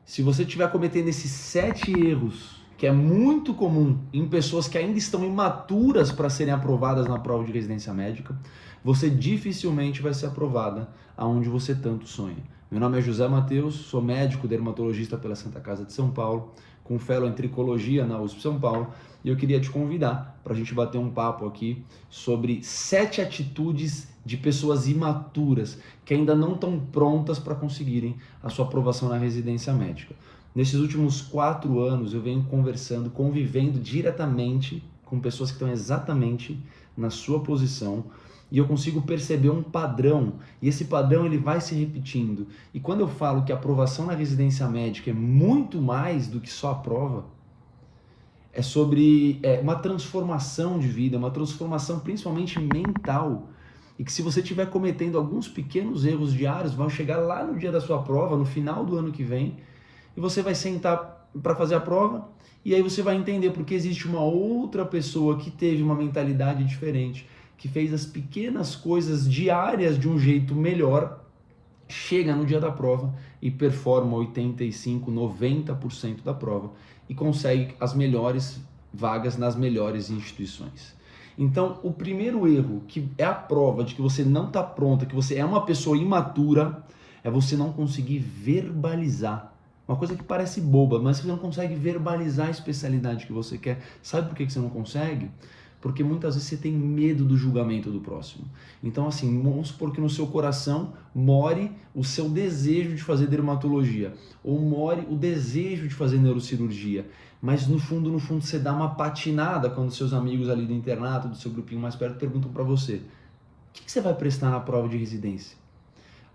Se você estiver cometendo esses 7 erros, que é muito comum em pessoas que ainda estão imaturas para serem aprovadas na prova de residência médica, você dificilmente vai ser aprovada aonde você tanto sonha. Meu nome é José Matheus, sou médico dermatologista pela Santa Casa de São Paulo, com fellow em tricologia na USP São Paulo, e eu queria te convidar para a gente bater um papo aqui sobre 7 atitudes de pessoas imaturas que ainda não estão prontas para conseguirem a sua aprovação na residência médica. Nesses últimos 4 anos eu venho conversando, convivendo diretamente com pessoas que estão exatamente na sua posição, e eu consigo perceber um padrão, e esse padrão ele vai se repetindo. E quando eu falo que a aprovação na residência médica é muito mais do que só a prova, é sobre uma transformação de vida, uma transformação principalmente mental, e que se você estiver cometendo alguns pequenos erros diários, vão chegar lá no dia da sua prova, no final do ano que vem, e você vai sentar para fazer a prova, e aí você vai entender porque existe uma outra pessoa que teve uma mentalidade diferente, que fez as pequenas coisas diárias de um jeito melhor, chega no dia da prova e performa 85, 90% da prova e consegue as melhores vagas nas melhores instituições. Então, o primeiro erro, que é a prova de que você não está pronta, que você é uma pessoa imatura, é você não conseguir verbalizar. Uma coisa que parece boba, mas você não consegue verbalizar a especialidade que você quer. Sabe por que você não consegue? Porque muitas vezes você tem medo do julgamento do próximo. Então, assim, vamos supor que no seu coração more o seu desejo de fazer dermatologia, ou more o desejo de fazer neurocirurgia, mas no fundo, você dá uma patinada quando seus amigos ali do internato, do seu grupinho mais perto, perguntam para você: o que você vai prestar na prova de residência?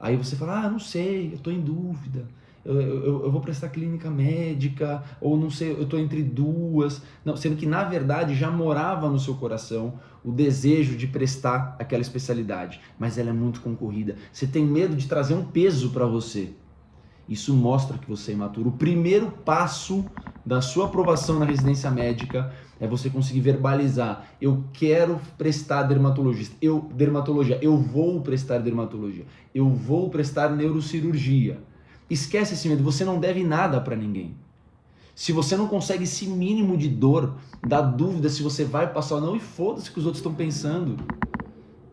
Aí você fala: não sei, eu estou em dúvida. Eu vou prestar clínica médica, ou não sei, eu estou entre duas. Não, sendo que, na verdade, já morava no seu coração o desejo de prestar aquela especialidade, mas ela é muito concorrida. Você tem medo de trazer um peso para você. Isso mostra que você é imaturo. O primeiro passo da sua aprovação na residência médica é você conseguir verbalizar: eu quero prestar dermatologia, eu vou prestar dermatologia, eu vou prestar neurocirurgia. Esquece esse medo, você não deve nada para ninguém. Se você não consegue esse mínimo de dor, da dúvida se você vai passar ou não, e foda-se o que os outros estão pensando.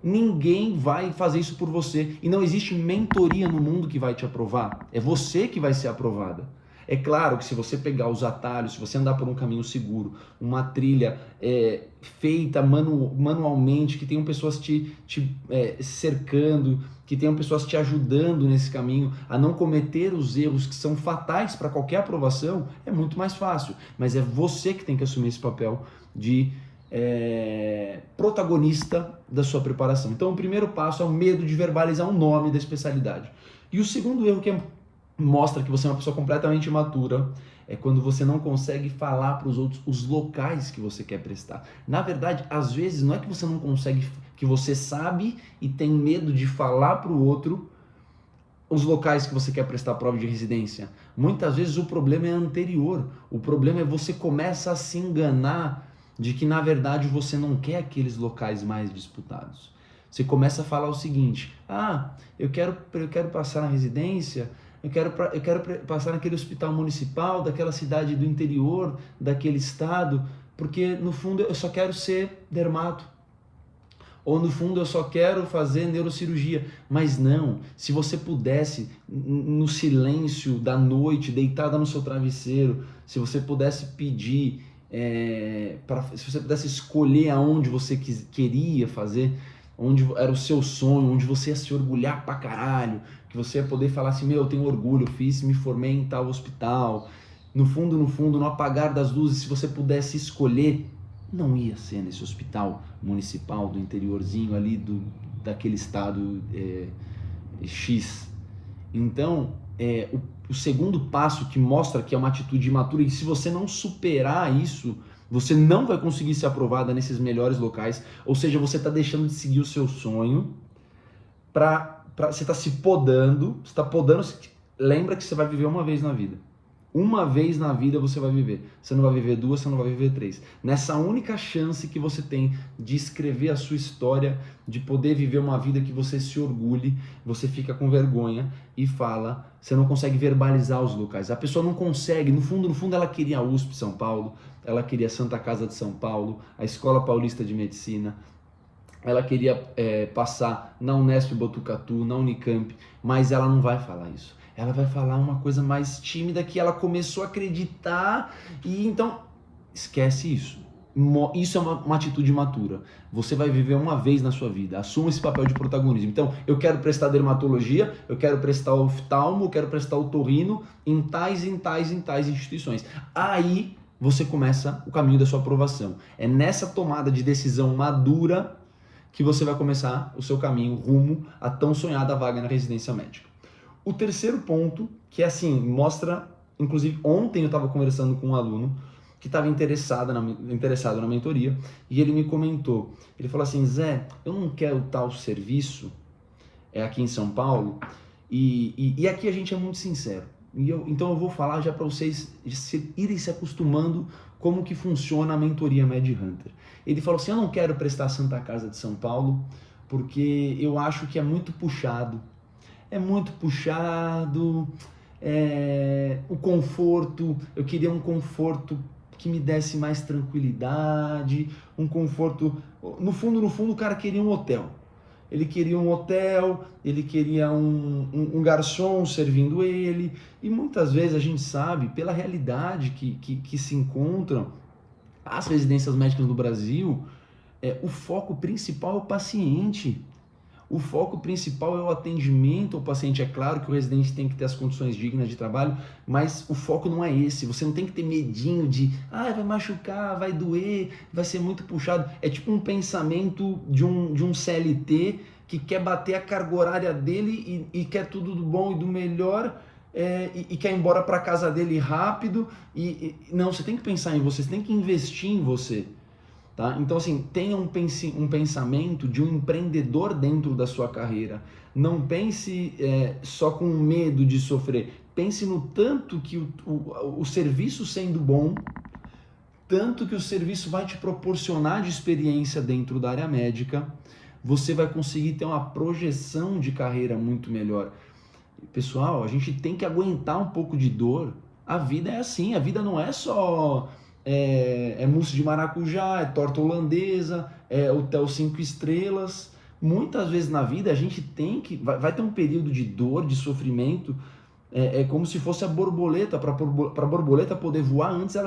Ninguém vai fazer isso por você. E não existe mentoria no mundo que vai te aprovar. É você que vai ser aprovada. É claro que se você pegar os atalhos, se você andar por um caminho seguro, uma trilha feita manualmente, que tenham pessoas te cercando, que tenham pessoas te ajudando nesse caminho a não cometer os erros que são fatais para qualquer aprovação, é muito mais fácil. Mas é você que tem que assumir esse papel de protagonista da sua preparação. Então, o primeiro passo é o medo de verbalizar o nome da especialidade. E o segundo erro que mostra que você é uma pessoa completamente imatura é quando você não consegue falar para os outros os locais que você quer prestar. Na verdade, às vezes, não é que você não consegue, que você sabe e tem medo de falar para o outro os locais que você quer prestar prova de residência. Muitas vezes o problema é anterior. O problema é você começa a se enganar de que, na verdade, você não quer aqueles locais mais disputados. Você começa a falar o seguinte: eu quero passar na residência, eu quero passar naquele hospital municipal, daquela cidade do interior, daquele estado, porque, no fundo, eu só quero ser dermato. Ou, no fundo, eu só quero fazer neurocirurgia. Mas não, se você pudesse, no silêncio da noite, deitada no seu travesseiro, se você pudesse pedir, se você pudesse escolher aonde você queria fazer, onde era o seu sonho, onde você ia se orgulhar pra caralho, que você ia poder falar assim: eu tenho orgulho, me formei em tal hospital. No fundo, no apagar das luzes, se você pudesse escolher, não ia ser nesse hospital municipal do interiorzinho ali daquele estado X. Então, o segundo passo que mostra que é uma atitude imatura, e se você não superar isso, você não vai conseguir ser aprovada nesses melhores locais, ou seja, você está deixando de seguir o seu sonho, você está se podando, lembra que você vai viver uma vez na vida. Uma vez na vida você vai viver. Você não vai viver duas, você não vai viver três. Nessa única chance que você tem de escrever a sua história, de poder viver uma vida que você se orgulhe, você fica com vergonha e fala, você não consegue verbalizar os locais. A pessoa não consegue, no fundo ela queria a USP São Paulo, ela queria a Santa Casa de São Paulo, a Escola Paulista de Medicina, ela queria passar na Unesp Botucatu, na Unicamp, mas ela não vai falar isso. Ela vai falar uma coisa mais tímida que ela começou a acreditar e então esquece isso. Isso é uma atitude matura. Você vai viver uma vez na sua vida. Assuma esse papel de protagonismo. Então, eu quero prestar dermatologia, eu quero prestar oftalmo, eu quero prestar otorrino em tais instituições. Aí você começa o caminho da sua aprovação. É nessa tomada de decisão madura que você vai começar o seu caminho rumo à tão sonhada vaga na residência médica. O terceiro ponto, que é assim, mostra, inclusive ontem eu estava conversando com um aluno que estava interessado na mentoria e ele me comentou, ele falou assim, Zé, eu não quero tal serviço aqui em São Paulo e aqui a gente é muito sincero. Então eu vou falar já para vocês irem se acostumando como que funciona a mentoria MedHunter. Ele falou assim, eu não quero prestar Santa Casa de São Paulo porque eu acho que é muito puxado. O conforto, eu queria um conforto que me desse mais tranquilidade, um conforto, no fundo o cara queria um hotel. Ele queria um hotel, ele queria um garçom servindo ele, e muitas vezes a gente sabe, pela realidade que se encontram as residências médicas no Brasil, o foco principal é o paciente. O foco principal é o atendimento ao paciente. É claro que o residente tem que ter as condições dignas de trabalho, mas o foco não é esse. Você não tem que ter medinho de vai machucar, vai doer, vai ser muito puxado. É tipo um pensamento de um CLT que quer bater a carga horária dele e quer tudo do bom e do melhor e quer ir embora para casa dele rápido. Não, você tem que pensar em você, você tem que investir em você. Tá? Então, assim, tenha um pensamento de um empreendedor dentro da sua carreira. Não pense só com medo de sofrer. Pense no tanto que o serviço sendo bom, tanto que o serviço vai te proporcionar de experiência dentro da área médica, você vai conseguir ter uma projeção de carreira muito melhor. Pessoal, a gente tem que aguentar um pouco de dor. A vida é assim, a vida não é só... mousse de maracujá, é torta holandesa, é hotel 5 estrelas. Muitas vezes na vida a gente vai ter um período de dor, de sofrimento, como se fosse a borboleta. Para a borboleta poder voar, antes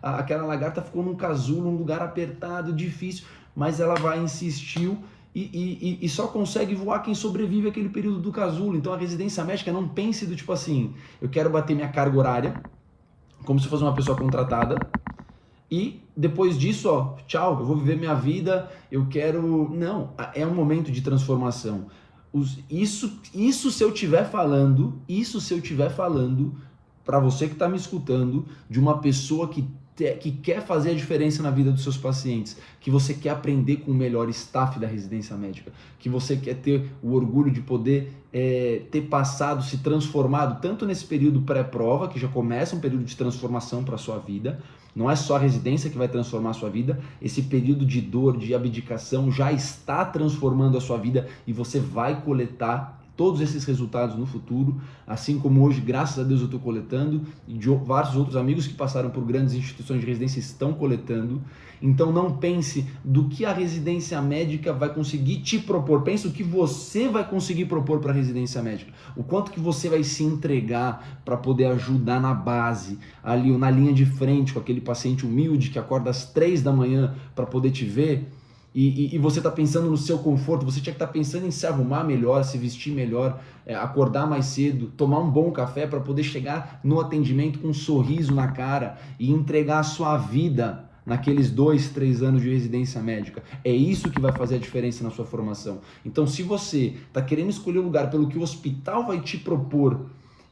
aquela lagarta ficou num casulo, num lugar apertado, difícil, mas ela insistiu e só consegue voar quem sobrevive àquele período do casulo. Então a residência médica, não pense do tipo assim, eu quero bater minha carga horária, como se fosse uma pessoa contratada, e depois disso, tchau, eu vou viver minha vida, eu quero... Não, é um momento de transformação. Isso se eu estiver falando para você que está me escutando, de uma pessoa que quer fazer a diferença na vida dos seus pacientes, que você quer aprender com o melhor staff da residência médica, que você quer ter o orgulho de poder ter passado, se transformado, tanto nesse período pré-prova, que já começa um período de transformação para a sua vida. Não é só a residência que vai transformar a sua vida, esse período de dor, de abdicação já está transformando a sua vida e você vai coletar todos esses resultados no futuro, assim como hoje, graças a Deus, eu estou coletando, e de vários outros amigos que passaram por grandes instituições de residência estão coletando. Então não pense do que a residência médica vai conseguir te propor, pense o que você vai conseguir propor para a residência médica, o quanto que você vai se entregar para poder ajudar na base, ali na linha de frente, com aquele paciente humilde que acorda às 3 da manhã para poder te ver. E você está pensando no seu conforto, você tinha que estar pensando em se arrumar melhor, se vestir melhor, acordar mais cedo, tomar um bom café para poder chegar no atendimento com um sorriso na cara e entregar a sua vida naqueles 2, 3 anos de residência médica. É isso que vai fazer a diferença na sua formação. Então, se você está querendo escolher o lugar pelo que o hospital vai te propor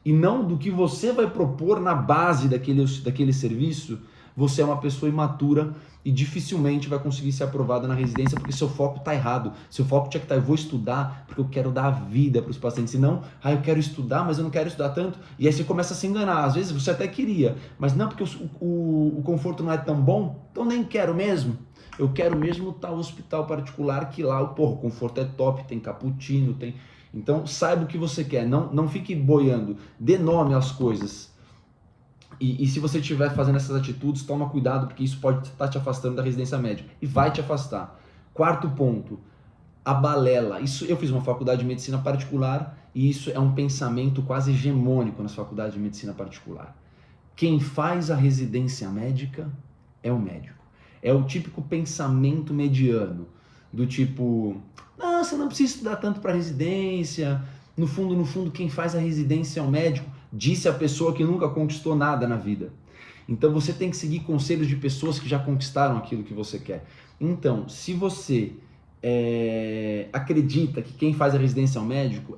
e não do que você vai propor na base daquele serviço, você é uma pessoa imatura e dificilmente vai conseguir ser aprovada na residência porque seu foco está errado. Seu foco tinha que estar, eu vou estudar porque eu quero dar a vida para os pacientes. E não, eu quero estudar, mas eu não quero estudar tanto. E aí você começa a se enganar. Às vezes você até queria, mas não, porque o conforto não é tão bom, então nem quero mesmo. Eu quero mesmo tal hospital particular que lá, o conforto é top, tem cappuccino, tem... Então saiba o que você quer, não fique boiando, dê nome às coisas. E se você estiver fazendo essas atitudes, toma cuidado, porque isso pode estar te afastando da residência médica. E vai te afastar. Quarto ponto, a balela. Isso, eu fiz uma faculdade de medicina particular e isso é um pensamento quase hegemônico nas faculdades de medicina particular. Quem faz a residência médica é o médico. É o típico pensamento mediano, do tipo, não, você não precisa estudar tanto para residência, no fundo, quem faz a residência é o médico, disse a pessoa que nunca conquistou nada na vida. Então você tem que seguir conselhos de pessoas que já conquistaram aquilo que você quer. Então, se você acredita que quem faz a residência é o médico,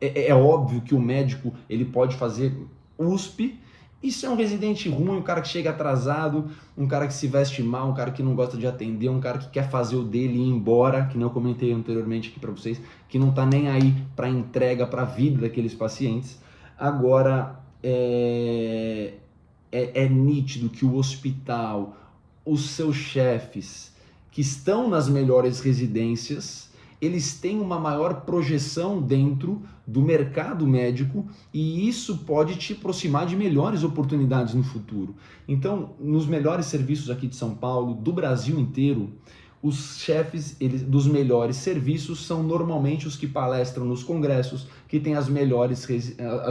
é óbvio que o médico ele pode fazer USP. Isso é um residente ruim, um cara que chega atrasado, um cara que se veste mal, um cara que não gosta de atender, um cara que quer fazer o dele e ir embora, que nem eu comentei anteriormente aqui para vocês, que não tá nem aí para entrega, para a vida daqueles pacientes. Agora, é nítido que o hospital, os seus chefes, que estão nas melhores residências, eles têm uma maior projeção dentro do mercado médico e isso pode te aproximar de melhores oportunidades no futuro. Então, nos melhores serviços aqui de São Paulo, do Brasil inteiro, os chefes dos melhores serviços são normalmente os que palestram nos congressos, que têm os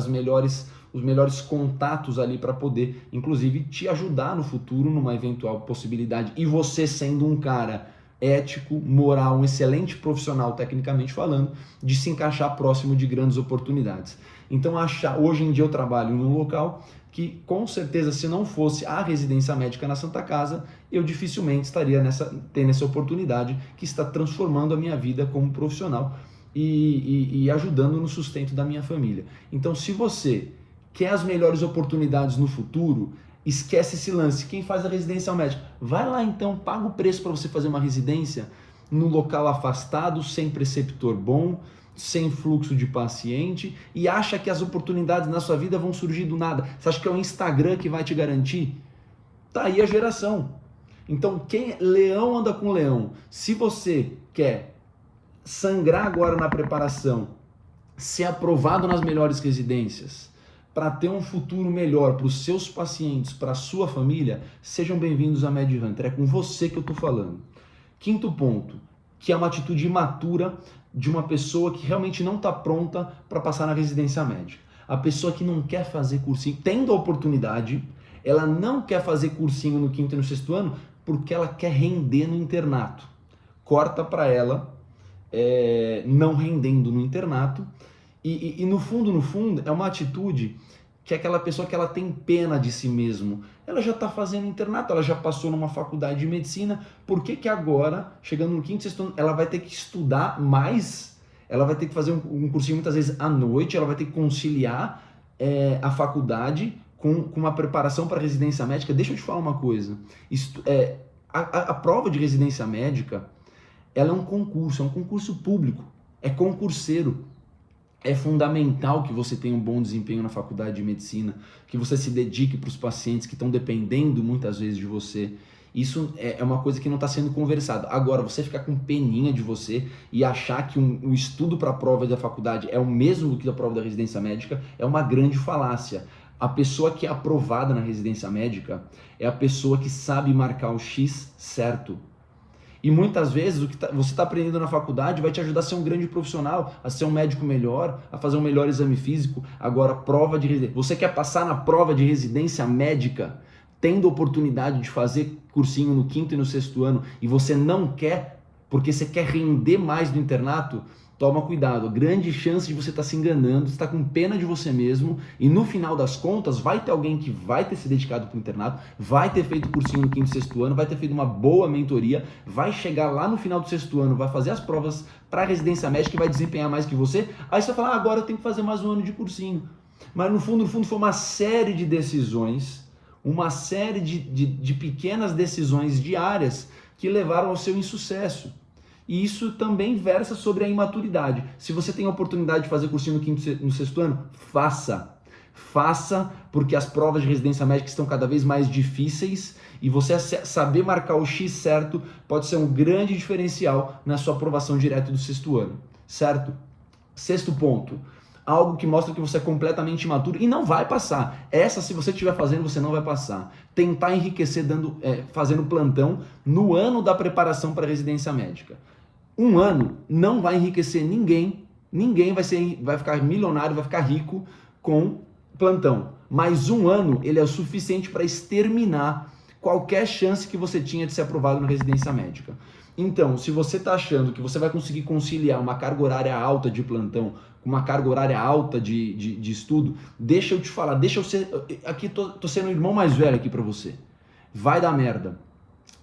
melhores contatos ali para poder, inclusive, te ajudar no futuro numa eventual possibilidade. E você sendo um cara ético, moral, um excelente profissional tecnicamente falando, de se encaixar próximo de grandes oportunidades. Então hoje em dia eu trabalho num local que com certeza se não fosse a residência médica na Santa Casa, eu dificilmente estaria tendo essa oportunidade que está transformando a minha vida como profissional e ajudando no sustento da minha família. Então se você quer as melhores oportunidades no futuro, esquece esse lance. Quem faz a residência é o médico. Vai lá então, paga o preço para você fazer uma residência no local afastado, sem preceptor bom, sem fluxo de paciente e acha que as oportunidades na sua vida vão surgir do nada. Você acha que é o Instagram que vai te garantir? Tá aí a geração. Então, leão anda com leão. Se você quer sangrar agora na preparação, ser aprovado nas melhores residências, para ter um futuro melhor para os seus pacientes, para a sua família, sejam bem-vindos a MedHunter. É com você que eu estou falando. Quinto ponto, que é uma atitude imatura de uma pessoa que realmente não está pronta para passar na residência médica. A pessoa que não quer fazer cursinho, tendo a oportunidade, ela não quer fazer cursinho no quinto e no sexto ano porque ela quer render no internato. Corta para ela não rendendo no internato. E no fundo, é uma atitude que é aquela pessoa que ela tem pena de si mesmo. Ela já está fazendo internato, ela já passou numa faculdade de medicina, por que agora, chegando no quinto, sexto ano, ela vai ter que estudar mais? Ela vai ter que fazer um cursinho muitas vezes à noite, ela vai ter que conciliar a faculdade com uma preparação para residência médica. Deixa eu te falar uma coisa, a prova de residência médica, ela é um concurso público, é concurseiro. É fundamental que você tenha um bom desempenho na faculdade de medicina, que você se dedique para os pacientes que estão dependendo muitas vezes de você. Isso é uma coisa que não está sendo conversado. Agora, você ficar com peninha de você e achar que o estudo para a prova da faculdade é o mesmo que a prova da residência médica é uma grande falácia. A pessoa que é aprovada na residência médica é a pessoa que sabe marcar o X certo. E muitas vezes o que você está aprendendo na faculdade vai te ajudar a ser um grande profissional, a ser um médico melhor, a fazer um melhor exame físico. Agora, prova de residência. Você quer passar na prova de residência médica, tendo oportunidade de fazer cursinho no quinto e no sexto ano, e você não quer, porque você quer render mais no internato? Toma cuidado, grande chance de você estar se enganando, você está com pena de você mesmo e no final das contas vai ter alguém que vai ter se dedicado para o internato, vai ter feito cursinho no quinto e sexto ano, vai ter feito uma boa mentoria, vai chegar lá no final do sexto ano, vai fazer as provas para a residência médica e vai desempenhar mais que você, aí você vai falar, agora eu tenho que fazer mais um ano de cursinho. Mas no fundo foi uma série de decisões, uma série de pequenas decisões diárias que levaram ao seu insucesso. E isso também versa sobre a imaturidade. Se você tem a oportunidade de fazer cursinho no sexto ano, faça. Faça, porque as provas de residência médica estão cada vez mais difíceis e você saber marcar o X certo pode ser um grande diferencial na sua aprovação direta do sexto ano, certo? Sexto ponto, algo que mostra que você é completamente imaturo e não vai passar. Essa, se você estiver fazendo, você não vai passar. Tentar enriquecer fazendo plantão no ano da preparação para a residência médica. Um ano não vai enriquecer ninguém, ninguém vai ficar milionário, vai ficar rico com plantão. Mas um ano ele é o suficiente para exterminar qualquer chance que você tinha de ser aprovado na residência médica. Então, se você está achando que você vai conseguir conciliar uma carga horária alta de plantão com uma carga horária alta de estudo, deixa eu te falar, deixa eu ser... Aqui tô sendo o irmão mais velho aqui para você. Vai dar merda.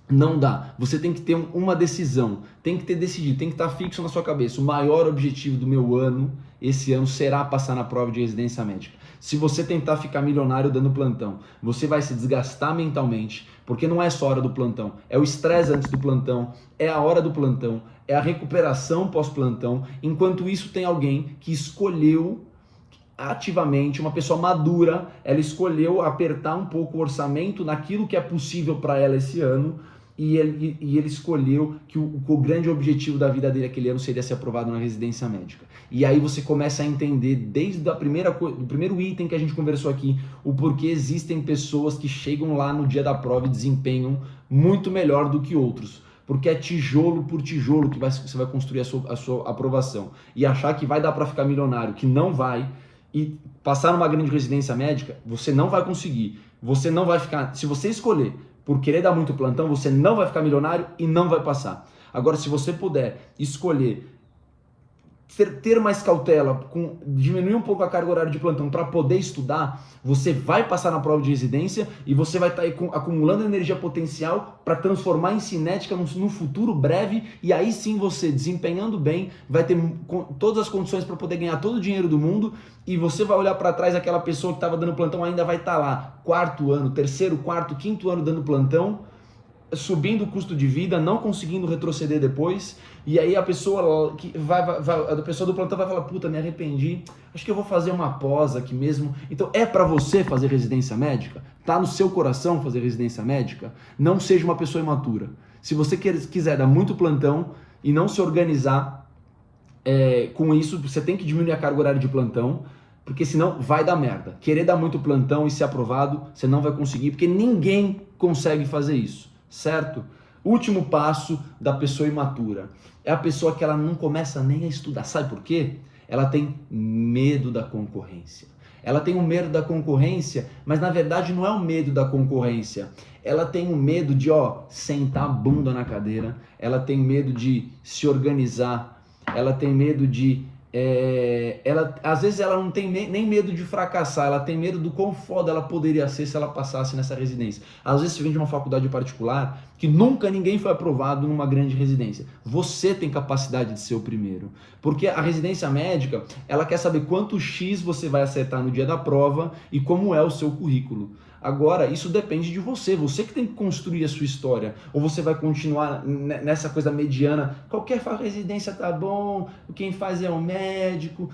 Não dá. Você tem que ter uma decisão, tem que ter decidido, tem que estar fixo na sua cabeça. O maior objetivo do meu ano, esse ano, será passar na prova de residência médica. Se você tentar ficar milionário dando plantão, você vai se desgastar mentalmente, porque não é só a hora do plantão, é o estresse antes do plantão, é a hora do plantão, é a recuperação pós-plantão. Enquanto isso, tem alguém que escolheu ativamente, uma pessoa madura, ela escolheu apertar um pouco o orçamento naquilo que é possível para ela esse ano, e ele escolheu que o grande objetivo da vida dele aquele ano seria ser aprovado na residência médica. E aí você começa a entender, desde do primeiro item que a gente conversou aqui, o porquê existem pessoas que chegam lá no dia da prova e desempenham muito melhor do que outros. Porque é tijolo por tijolo que você vai construir a sua aprovação. E achar que vai dar para ficar milionário, que não vai, e passar numa grande residência médica, você não vai conseguir. Você não vai ficar... Se você escolher por querer dar muito plantão, você não vai ficar milionário e não vai passar. Agora, se você puder escolher ter mais cautela, diminuir um pouco a carga horária de plantão para poder estudar, você vai passar na prova de residência e você vai estar acumulando energia potencial para transformar em cinética no futuro breve, e aí sim você, desempenhando bem, vai ter todas as condições para poder ganhar todo o dinheiro do mundo, e você vai olhar para trás, aquela pessoa que estava dando plantão ainda vai estar lá, quarto ano, terceiro, quarto, quinto ano dando plantão, subindo o custo de vida, não conseguindo retroceder depois, e aí a pessoa a pessoa do plantão vai falar, puta, me arrependi, acho que eu vou fazer uma pós aqui mesmo. Então é para você fazer residência médica? Tá no seu coração fazer residência médica? Não seja uma pessoa imatura. Se você quiser dar muito plantão e não se organizar com isso, você tem que diminuir a carga horária de plantão, porque senão vai dar merda. Querer dar muito plantão e ser aprovado, você não vai conseguir, porque ninguém consegue fazer isso, certo? Último passo da pessoa imatura. É a pessoa que ela não começa nem a estudar. Sabe por quê? Ela tem medo da concorrência. Ela tem um medo da concorrência, mas na verdade não é o medo da concorrência. Ela tem um medo de, sentar a bunda na cadeira. Ela tem medo de se organizar. Ela tem medo de... às vezes ela não tem nem medo de fracassar, ela tem medo do quão foda ela poderia ser se ela passasse nessa residência. Às vezes você vem de uma faculdade particular que nunca ninguém foi aprovado numa grande residência. Você tem capacidade de ser o primeiro. Porque a residência médica, ela quer saber quanto X você vai acertar no dia da prova e como é o seu currículo. Agora, isso depende de você que tem que construir a sua história. Ou você vai continuar nessa coisa mediana, qualquer residência tá bom, quem faz é o médico.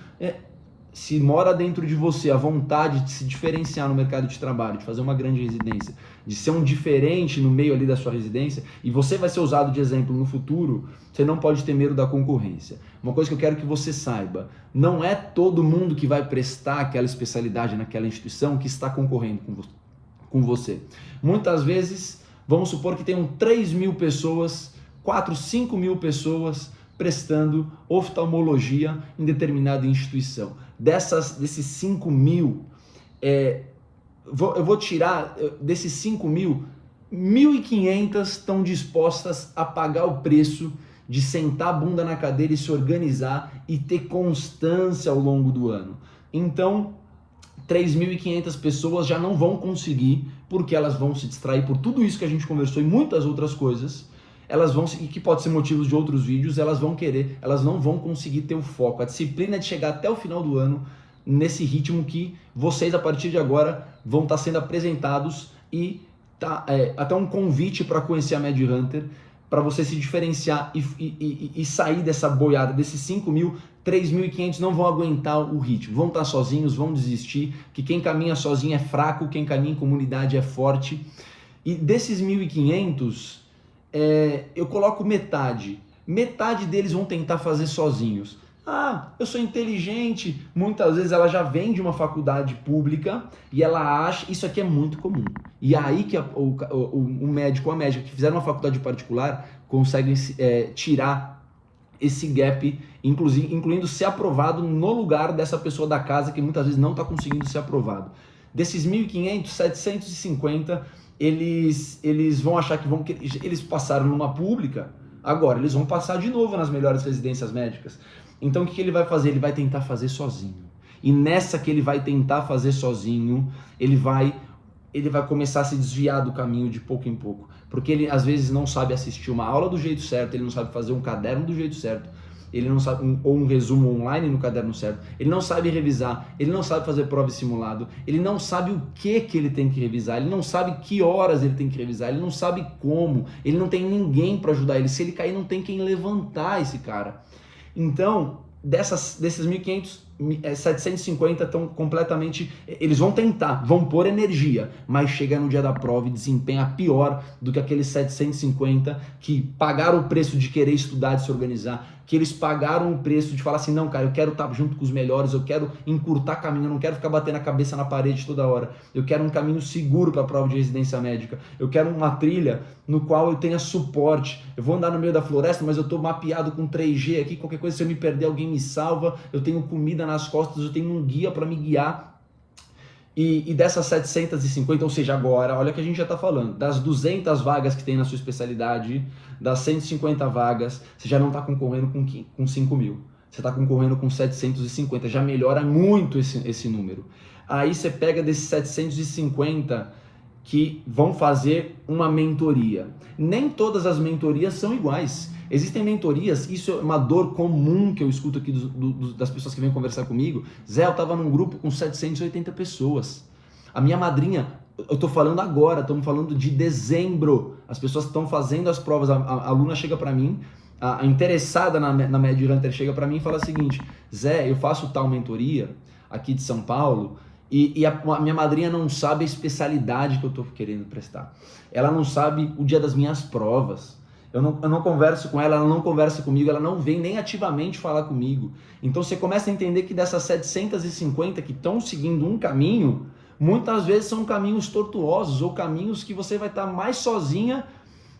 Se mora dentro de você a vontade de se diferenciar no mercado de trabalho, de fazer uma grande residência, de ser um diferente no meio ali da sua residência, e você vai ser usado de exemplo no futuro, você não pode ter medo da concorrência. Uma coisa que eu quero que você saiba, não é todo mundo que vai prestar aquela especialidade naquela instituição que está concorrendo com você. Muitas vezes, vamos supor que tenham 3.000 pessoas, 4, 5.000 pessoas prestando oftalmologia em determinada instituição. Desses 5.000, eu vou tirar desses 5.000, 1.500 estão dispostas a pagar o preço de sentar a bunda na cadeira e se organizar e ter constância ao longo do ano. Então, 3.500 pessoas já não vão conseguir, porque elas vão se distrair por tudo isso que a gente conversou e muitas outras coisas, e que pode ser motivos de outros vídeos, elas não vão conseguir ter o foco, a disciplina de chegar até o final do ano nesse ritmo que vocês, a partir de agora, vão estar sendo apresentados e até um convite para conhecer a MedHunter, para você se diferenciar e sair dessa boiada, desses 5.000, 3.500 não vão aguentar o ritmo, vão estar sozinhos, vão desistir, que quem caminha sozinho é fraco, quem caminha em comunidade é forte. E desses 1.500, eu coloco metade deles vão tentar fazer sozinhos. Ah, eu sou inteligente. Muitas vezes ela já vem de uma faculdade pública e ela acha, isso aqui é muito comum. E aí que o médico ou a médica que fizeram uma faculdade particular conseguem tirar esse gap, incluindo ser aprovado no lugar dessa pessoa da casa que muitas vezes não está conseguindo ser aprovado. Desses 1.500, 750, eles vão achar que eles passaram numa pública, agora eles vão passar de novo nas melhores residências médicas. Então o que ele vai fazer? Ele vai tentar fazer sozinho. E nessa que ele vai tentar fazer sozinho, ele vai começar a se desviar do caminho de pouco em pouco. Porque ele às vezes não sabe assistir uma aula do jeito certo, ele não sabe fazer um caderno do jeito certo, ele não sabe, ou um resumo online no caderno certo, ele não sabe revisar, ele não sabe fazer prova e simulado, ele não sabe o que ele tem que revisar, ele não sabe que horas ele tem que revisar, ele não sabe como, ele não tem ninguém para ajudar ele, se ele cair não tem quem levantar esse cara. Então, desses 1.500, 750 estão completamente... Eles vão tentar, vão pôr energia, mas chega no dia da prova e desempenha pior do que aqueles 750 que pagaram o preço de querer estudar, de se organizar, que eles pagaram o preço de falar assim, não, cara, eu quero estar junto com os melhores, eu quero encurtar caminho, eu não quero ficar batendo a cabeça na parede toda hora, eu quero um caminho seguro para a prova de residência médica, eu quero uma trilha no qual eu tenha suporte, eu vou andar no meio da floresta, mas eu estou mapeado com 3G aqui, qualquer coisa, se eu me perder, alguém me salva, eu tenho comida nas costas, eu tenho um guia para me guiar. E dessas 750, ou seja, agora, olha o que a gente já está falando, das 200 vagas que tem na sua especialidade, das 150 vagas, você já não está concorrendo com 5.000, você está concorrendo com 750, já melhora muito esse número. Aí você pega desses 750 que vão fazer uma mentoria. Nem todas as mentorias são iguais. Existem mentorias, isso é uma dor comum que eu escuto aqui das pessoas que vêm conversar comigo. Zé, eu estava num grupo com 780 pessoas. A minha madrinha, eu estou falando agora, estamos falando de dezembro. As pessoas estão fazendo as provas, a aluna chega para mim, a interessada na MedHunter chega para mim e fala o seguinte, Zé, eu faço tal mentoria aqui de São Paulo, e a minha madrinha não sabe a especialidade que eu estou querendo prestar. Ela não sabe o dia das minhas provas. Eu não converso com ela não conversa comigo, ela não vem nem ativamente falar comigo. Então você começa a entender que dessas 750 que estão seguindo um caminho, muitas vezes são caminhos tortuosos ou caminhos que você vai estar mais sozinha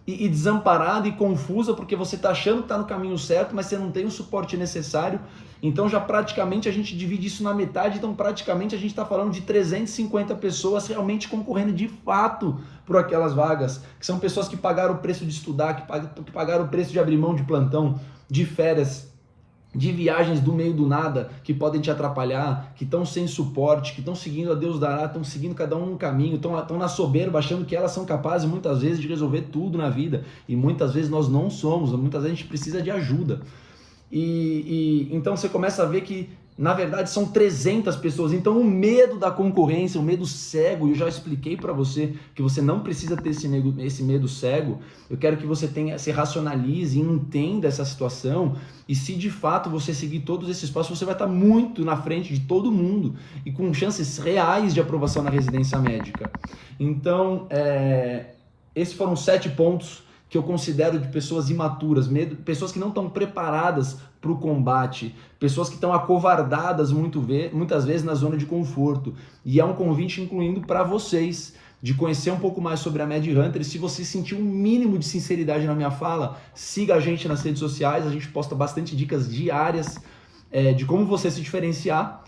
e desamparada e confusa porque você está achando que está no caminho certo, mas você não tem o suporte necessário. Então já praticamente a gente divide isso na metade, então praticamente a gente está falando de 350 pessoas realmente concorrendo de fato por aquelas vagas, que são pessoas que pagaram o preço de estudar, que pagaram o preço de abrir mão de plantão, de férias, de viagens do meio do nada, que podem te atrapalhar, que estão sem suporte, que estão seguindo a Deus dará, estão seguindo cada um caminho, estão na soberba, achando que elas são capazes muitas vezes de resolver tudo na vida, e muitas vezes nós não somos, muitas vezes a gente precisa de ajuda. Então você começa a ver que na verdade são 300 pessoas, então o medo da concorrência, o medo cego, eu já expliquei para você que você não precisa ter esse medo cego, eu quero que você se racionalize e entenda essa situação, e se de fato você seguir todos esses passos, você vai estar muito na frente de todo mundo, e com chances reais de aprovação na residência médica. Então, esses foram 7 pontos que eu considero de pessoas imaturas, pessoas que não estão preparadas para o combate, pessoas que estão acovardadas muitas vezes na zona de conforto. E é um convite incluindo para vocês, de conhecer um pouco mais sobre a MedHunter. E se você sentir um mínimo de sinceridade na minha fala, siga a gente nas redes sociais, a gente posta bastante dicas diárias de como você se diferenciar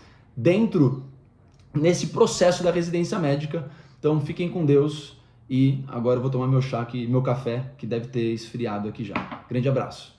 nesse processo da residência médica. Então fiquem com Deus. E agora eu vou tomar meu café, que deve ter esfriado aqui já. Grande abraço.